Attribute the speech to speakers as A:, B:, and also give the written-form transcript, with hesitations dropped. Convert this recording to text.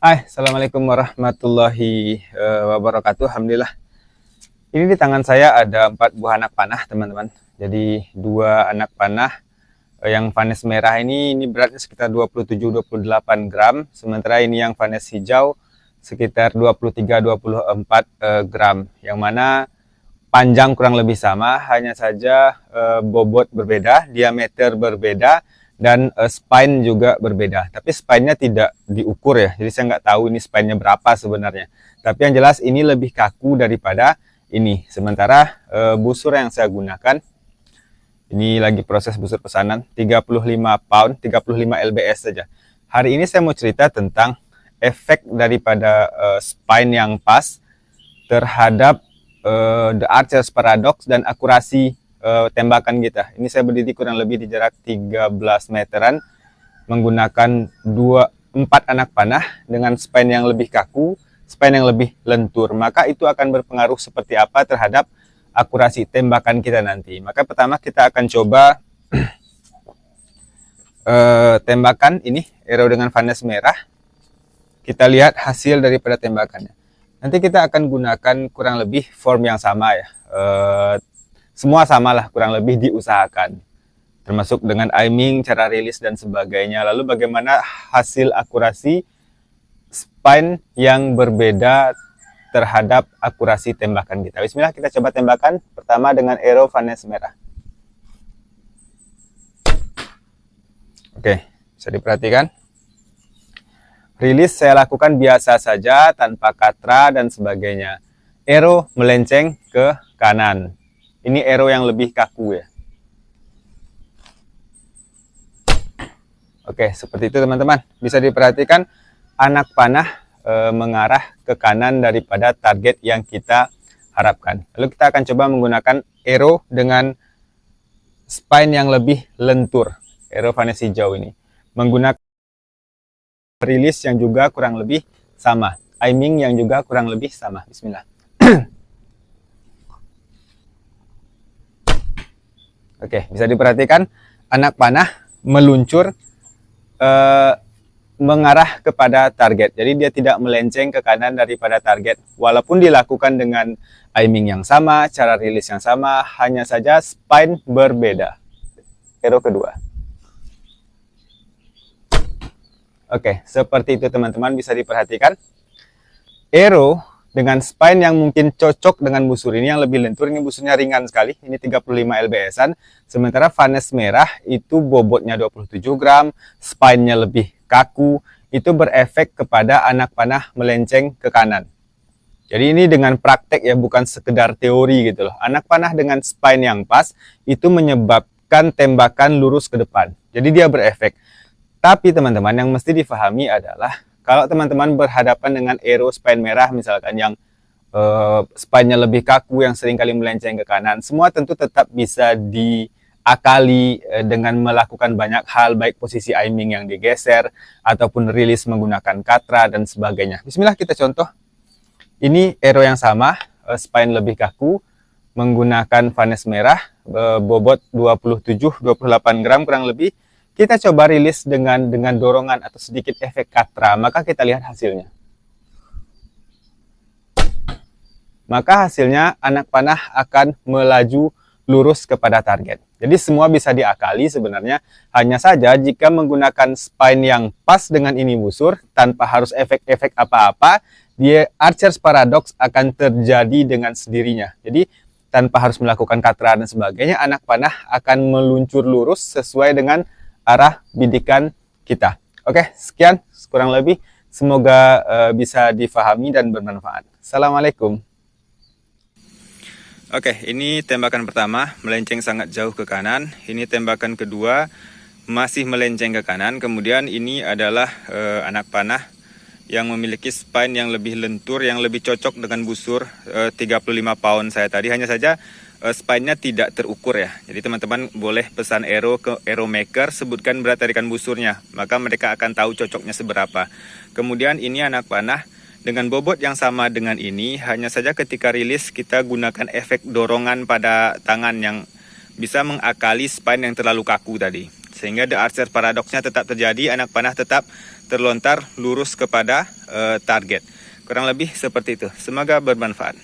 A: Hai, Assalamualaikum warahmatullahi wabarakatuh. Alhamdulillah. Ini di tangan saya ada 4 buah anak panah, teman-teman. Jadi 2 anak panah yang vanes merah ini beratnya sekitar 27-28 gram. Sementara ini yang vanes hijau sekitar 23-24 gram. Yang mana panjang kurang lebih sama, hanya saja bobot berbeda, diameter berbeda, dan spine juga berbeda. Tapi spine-nya tidak diukur ya, jadi saya nggak tahu ini spine-nya berapa sebenarnya. Tapi yang jelas ini lebih kaku daripada ini. Sementara busur yang saya gunakan, ini lagi proses busur pesanan, 35 pound, 35 lbs saja. Hari ini saya mau cerita tentang efek daripada spine yang pas terhadap The Archer's Paradox dan akurasi tembakan kita. Ini saya berdiri kurang lebih di jarak 13 meteran menggunakan 4 anak panah dengan spine yang lebih kaku, spine yang lebih lentur. Maka itu akan berpengaruh seperti apa terhadap akurasi tembakan kita nanti. Maka pertama kita akan coba tembakan ini, arrow dengan vanes merah. Kita lihat hasil daripada tembakannya. Nanti kita akan gunakan kurang lebih form yang sama ya. Semua samalah kurang lebih diusahakan, termasuk dengan aiming, cara rilis dan sebagainya. Lalu bagaimana hasil akurasi spine yang berbeda terhadap akurasi tembakan kita. Bismillah, kita coba tembakan pertama dengan arrow vanes merah. Oke, bisa diperhatikan. Rilis saya lakukan biasa saja tanpa katra dan sebagainya. Arrow melenceng ke kanan. Ini arrow yang lebih kaku ya. Oke, seperti itu teman-teman. Bisa diperhatikan anak panah mengarah ke kanan daripada target yang kita harapkan. Lalu kita akan coba menggunakan arrow dengan spine yang lebih lentur. Arrow vanes hijau ini. Menggunakan rilis yang juga kurang lebih sama. Aiming yang juga kurang lebih sama. Bismillah. Oke, bisa diperhatikan anak panah meluncur mengarah kepada target. Jadi dia tidak melenceng ke kanan daripada target. Walaupun dilakukan dengan aiming yang sama, cara rilis yang sama, hanya saja spine berbeda. Arrow kedua. Oke, seperti itu teman-teman, bisa diperhatikan. Arrow dengan spine yang mungkin cocok dengan busur ini yang lebih lentur. Ini busurnya ringan sekali, ini 35 lbs-an. Sementara vanes merah itu bobotnya 27 gram, spine-nya lebih kaku. Itu berefek kepada anak panah melenceng ke kanan. Jadi ini dengan praktek ya, bukan sekedar teori gitu loh. Anak panah dengan spine yang pas itu menyebabkan tembakan lurus ke depan. Jadi dia berefek. Tapi teman-teman yang mesti difahami adalah kalau teman-teman berhadapan dengan arrow spine merah misalkan yang spine-nya lebih kaku, yang seringkali melenceng ke kanan, semua tentu tetap bisa diakali dengan melakukan banyak hal, baik posisi aiming yang digeser ataupun rilis menggunakan katra dan sebagainya. Bismillah, kita contoh. Ini arrow yang sama, spine lebih kaku, menggunakan vanes merah, bobot 27-28 gram kurang lebih. Kita coba rilis dengan dorongan atau sedikit efek katra, maka kita lihat hasilnya. Maka hasilnya anak panah akan melaju lurus kepada target. Jadi semua bisa diakali sebenarnya, hanya saja jika menggunakan spine yang pas dengan ini busur, tanpa harus efek-efek apa-apa, dia Archer's Paradox akan terjadi dengan sendirinya. Jadi tanpa harus melakukan katra dan sebagainya, anak panah akan meluncur lurus sesuai dengan arah bidikan kita. Oke, sekian kurang lebih. Semoga bisa difahami dan bermanfaat. Assalamualaikum. Oke, ini tembakan pertama melenceng sangat jauh ke kanan. Ini tembakan kedua masih melenceng ke kanan. Kemudian ini adalah anak panah yang memiliki spine yang lebih lentur, yang lebih cocok dengan busur 35 pound saya tadi. Hanya saja spine-nya tidak terukur ya. Jadi teman-teman boleh pesan arrow ke arrow maker, sebutkan berat tarikan busurnya, maka mereka akan tahu cocoknya seberapa. Kemudian ini anak panah dengan bobot yang sama dengan ini, hanya saja ketika rilis kita gunakan efek dorongan pada tangan yang bisa mengakali spine yang terlalu kaku tadi. sehingga the archer paradoksnya tetap terjadi, anak panah tetap terlontar lurus kepada target. Kurang lebih seperti itu. Semoga bermanfaat.